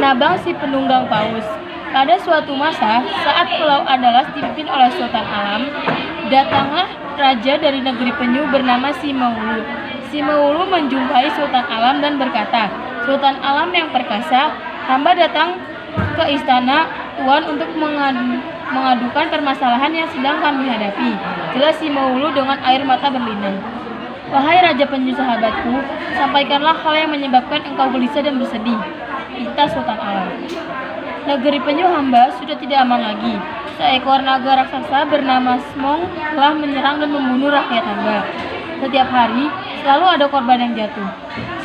Nabang si penunggang paus. Pada suatu masa, saat Pulau Andalas dipimpin oleh Sultan Alam, datanglah raja dari negeri penyu bernama Simeulue. Simeulue menjumpai Sultan Alam dan berkata, "Sultan Alam yang perkasa, hamba datang ke istana Tuan untuk mengadukan permasalahan yang sedang kami hadapi." Jelas Simeulue dengan air mata berlinang. "Wahai Raja Penyu sahabatku, sampaikanlah hal yang menyebabkan engkau gelisah dan bersedih," pinta Sultan Alam. "Negeri penyu hamba sudah tidak aman lagi. Seekor naga raksasa bernama Smong telah menyerang dan membunuh rakyat hamba. Setiap hari selalu ada korban yang jatuh.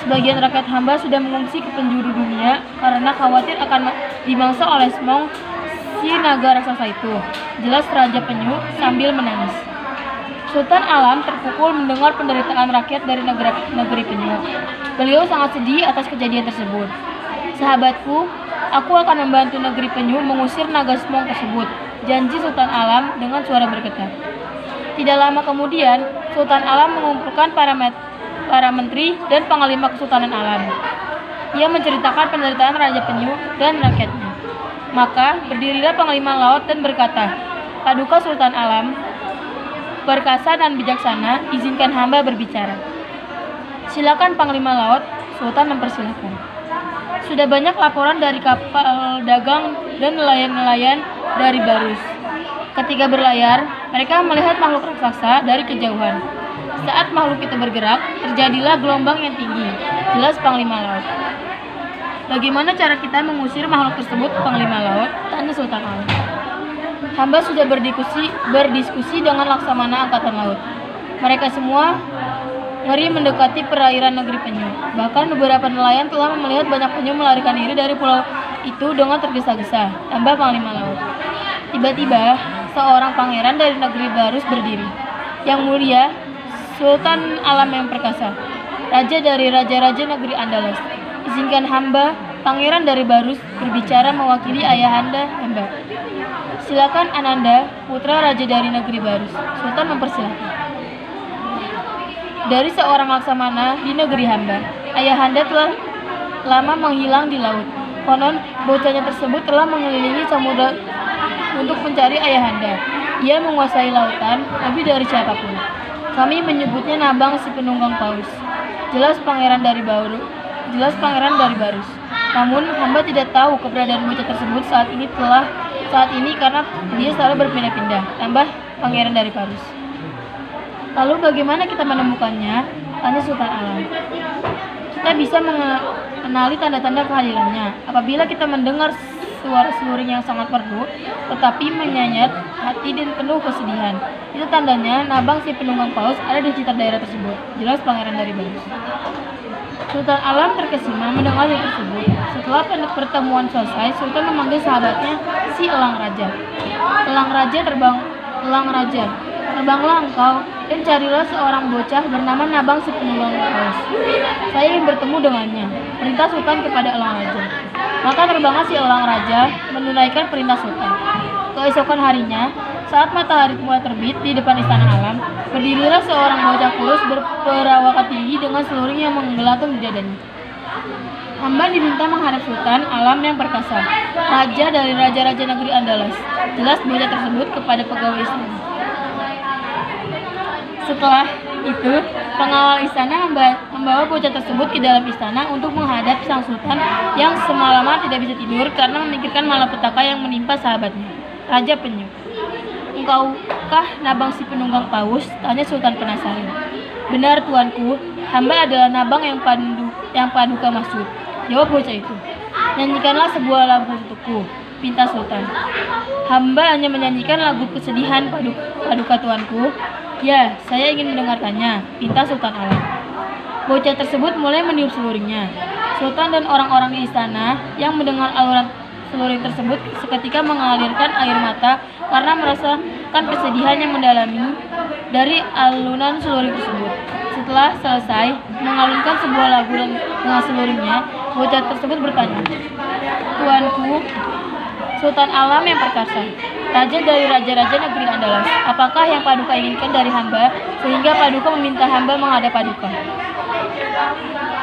Sebagian rakyat hamba sudah mengungsi ke penjuru dunia karena khawatir akan dimangsa oleh Smong, si naga raksasa itu," jelas Raja Penyu sambil menangis. Sultan Alam terpukul mendengar penderitaan rakyat dari negeri penyu. Beliau sangat sedih atas kejadian tersebut. "Sahabatku, aku akan membantu negeri penyu mengusir naga Smong tersebut," janji Sultan Alam dengan suara bergetar. Tidak lama kemudian, Sultan Alam mengumpulkan para menteri dan panglima Kesultanan Alam. Ia menceritakan penderitaan Raja Penyu dan rakyatnya. Maka berdirilah panglima laut dan berkata, "Paduka Sultan Alam, perkasa dan bijaksana, izinkan hamba berbicara." "Silakan Panglima Laut," Sultan mempersilahkan. "Sudah banyak laporan dari kapal dagang dan nelayan-nelayan dari Barus. Ketika berlayar, mereka melihat makhluk raksasa dari kejauhan. Saat makhluk itu bergerak, terjadilah gelombang yang tinggi," jelas Panglima Laut. "Bagaimana cara kita mengusir makhluk tersebut, Panglima Laut?" tanya Sultan Alam. "Hamba sudah berdiskusi dengan Laksamana Angkatan Laut. Mereka semua ngeri mendekati perairan negeri penyu. Bahkan beberapa nelayan telah melihat banyak penyu melarikan diri dari pulau itu dengan tergesa-gesa," tambah Panglima Laut. Tiba-tiba, seorang pangeran dari negeri Barus berdiri. "Yang mulia, Sultan Alam yang perkasa, raja dari raja-raja negeri Andalas, izinkan hamba, pangeran dari Barus, berbicara mewakili ayahanda hamba." "Silakan Ananda, putra raja dari negeri Barus," Sultan mempersilahkan. "Dari seorang laksamana di negeri hamba, ayahanda telah lama menghilang di laut. Konon bocahnya tersebut telah mengelilingi samudra untuk mencari ayahanda. Ia menguasai lautan lebih dari siapapun. Kami menyebutnya Nabang si penunggang paus," jelas pangeran dari Barus. "Namun hamba tidak tahu keberadaan bocah tersebut saat ini karena dia selalu berpindah-pindah," tambah pangeran dari Barus. "Lalu bagaimana kita menemukannya?" tanya Sultan Alam. "Kita bisa mengenali tanda-tanda kehadirannya apabila kita mendengar suara seluring yang sangat merdu tetapi menyayat hati dan penuh kesedihan. Itu tandanya Nabang si penunggang paus ada di sekitar daerah tersebut," jelas pangeran dari Barus. Sultan Alam terkesima mendengar hal tersebut. Setelah pertemuan selesai, Sultan memanggil sahabatnya si Elang Raja. Elang Raja, terbanglah engkau dan carilah seorang bocah bernama Nabang si penunggang paus. Saya ingin bertemu dengannya," perintah Sultan kepada Elang Raja. Maka terbanglah si Elang Raja menunaikan perintah Sultan. Keesokan harinya, saat matahari mulai terbit di depan Istana Alam, berdirilah seorang bocah kurus berperawakan tinggi dengan seluring yang menggelantung di dadanya. "Hamba diminta menghadap Sultan Alam yang perkasa, raja dari raja-raja negeri Andalas," jelas bocah tersebut kepada pegawai istana. Setelah itu, pengawal istana membawa bocah tersebut ke dalam istana untuk menghadap sang sultan yang semalaman tidak bisa tidur karena memikirkan malapetaka yang menimpa sahabatnya, Raja Penyu. "Engkaukah Nabang si penunggang paus?" tanya Sultan penasaran. "Benar tuanku, hamba adalah Nabang yang paduka maksud," jawab bocah itu. "Nyanyikanlah sebuah lagu untukku," pinta Sultan. "Hamba hanya menyanyikan lagu kesedihan paduka tuanku." "Ya, saya ingin mendengarkannya," pinta Sultan Alam. Bocah tersebut mulai meniup seluringnya. Sultan dan orang-orang di istana yang mendengar aluran seluring tersebut seketika mengalirkan air mata karena merasakan kesedihan yang mendalami dari alunan seluring tersebut. Setelah selesai mengalunkan sebuah lagu dengan seluringnya, bocah tersebut bertanya, "Tuanku, Sultan Alam yang perkasa, raja dari raja-raja negeri Andalas, apakah yang paduka inginkan dari hamba sehingga paduka meminta hamba menghadap paduka?"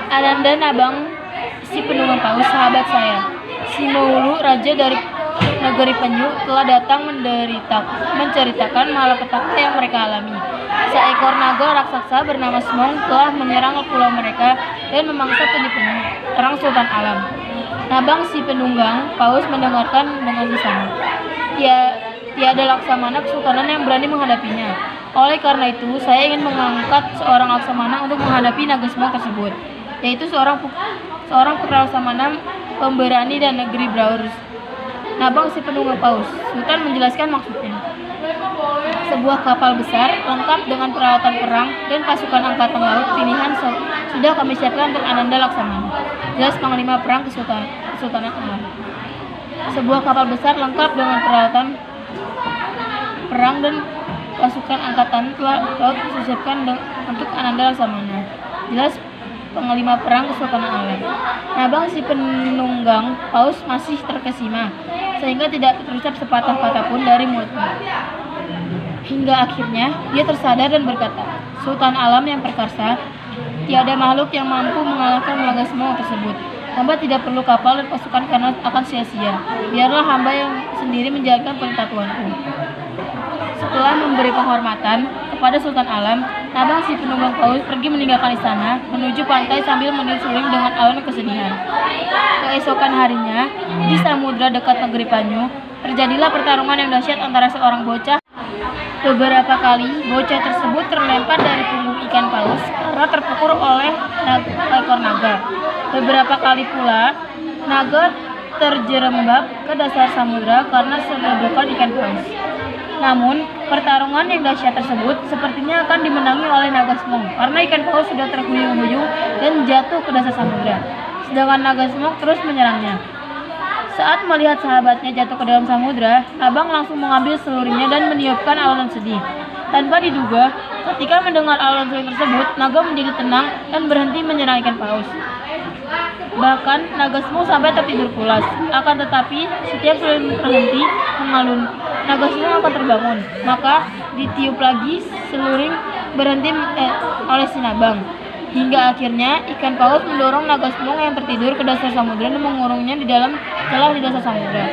"Ananda Nabang si penunggang paus, sahabat saya. Simeulue, raja dari negeri penyu, telah datang menceritakan malapetaka yang mereka alami. Seekor naga raksasa bernama Smong telah menyerang pulau mereka dan memangsa penyu-penyu, terang Sultan Alam. Nabang si penunggang Paus mendengarkan dengan sesama. Tiada laksamana kesultanan yang berani menghadapinya. Oleh karena itu, saya ingin mengangkat seorang laksamana untuk menghadapi naga Smong tersebut, yaitu seorang putra laksamana pemberani dan negeri Braurus. Nabang si penunggang Paus. Sultan menjelaskan maksudnya. Sebuah kapal besar lengkap dengan peralatan perang dan pasukan angkatan laut pilihan sudah kami siapkan untuk Ananda Laksamana. Jelas Panglima Perang Kesultanan Alam. Sebuah kapal besar lengkap dengan peralatan perang dan pasukan angkatan laut disiapkan untuk Ananda Laksamana. Jelas Panglima Perang Kesultanan Alam. Nabang si penunggang Paus masih terkesima, sehingga tidak terucap sepatah kata pun dari mulutnya. Hingga akhirnya dia tersadar dan berkata, Sultan Alam yang perkasa, tiada makhluk yang mampu mengalahkan naga Smong tersebut. Hamba tidak perlu kapal dan pasukan karena akan sia-sia. Biarlah hamba yang sendiri menjalankan perintah Tuanku. Setelah memberi penghormatan kepada Sultan Alam, Nabang si penunggang Paus pergi meninggalkan istana menuju pantai sambil meniup suling dengan alunan kesedihan. Keesokan harinya, di samudra dekat negeri Penyu, terjadilah pertarungan yang dahsyat antara seorang bocah. Beberapa kali bocah tersebut terlempar dari punggung ikan paus karena terpukul oleh ekor naga. Beberapa kali pula naga terjerembab ke dasar samudra karena serbukan ikan paus. Namun, pertarungan yang dahsyat tersebut sepertinya akan dimenangi oleh naga Smong karena ikan paus sudah terhuyung-huyung dan jatuh ke dasar samudra. Sedangkan naga Smong terus menyerangnya. Saat melihat sahabatnya jatuh ke dalam samudra, Nabang langsung mengambil seluruhnya dan meniupkan alunan sedih. Tanpa diduga, ketika mendengar alunan sedih tersebut, naga menjadi tenang dan berhenti menyerang ikan paus. Bahkan, naga Smong sampai tertidur pulas. Akan tetapi, setiap seluring berhenti mengalun, naga Smong akan terbangun. Maka, ditiup lagi seluring berhenti oleh si Nabang. Hingga akhirnya ikan paus mendorong naga Smong yang tertidur ke dasar samudra dan mengurungnya di dalam celah di dasar samudra.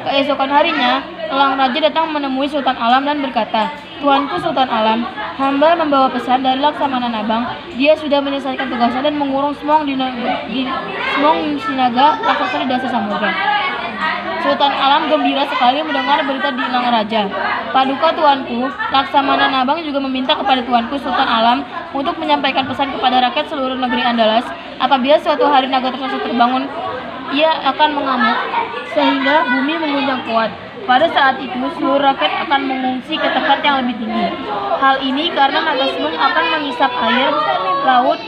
Keesokan harinya, elang raja datang menemui Sultan Alam dan berkata, Tuanku Sultan Alam, hamba membawa pesan dari Laksamana Nabang. Dia sudah menyelesaikan tugasnya dan mengurung Smong Smong si naga raksasa di dasar samudra. Sultan Alam gembira sekali mendengar berita di elang raja. Paduka Tuanku, Laksamana Nabang juga meminta kepada Tuanku Sultan Alam untuk menyampaikan pesan kepada rakyat seluruh negeri Andalas. Apabila suatu hari naga tersebut terbangun, ia akan mengamuk sehingga bumi mengguncang kuat. Pada saat itu, seluruh rakyat akan mengungsi ke tempat yang lebih tinggi. Hal ini karena naga Smong akan mengisap air laut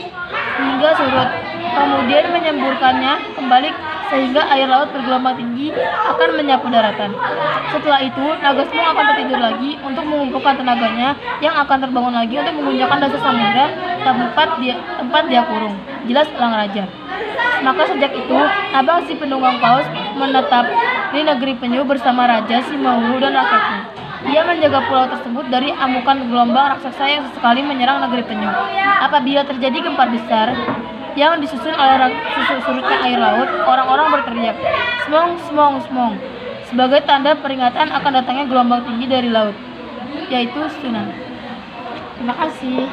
hingga surut, kemudian menyemburkannya kembali sehingga air laut bergelombang tinggi akan menyapu daratan. Setelah itu, naga Smong akan tertidur lagi untuk mengumpulkan tenaganya yang akan terbangun lagi untuk mengguncangkan dasar samudra tempat dia kurung. Jelas elang raja. Maka sejak itu, Nabang si penunggang paus menetap di negeri Penyu bersama Raja Simeulue dan rakyatnya. Ia menjaga pulau tersebut dari amukan gelombang raksasa yang sesekali menyerang negeri Penyu. Apabila terjadi gempa besar yang disusun oleh surutnya air laut, orang-orang berteriak, Smong, Smong, Smong, sebagai tanda peringatan akan datangnya gelombang tinggi dari laut, yaitu tsunami. Terima kasih.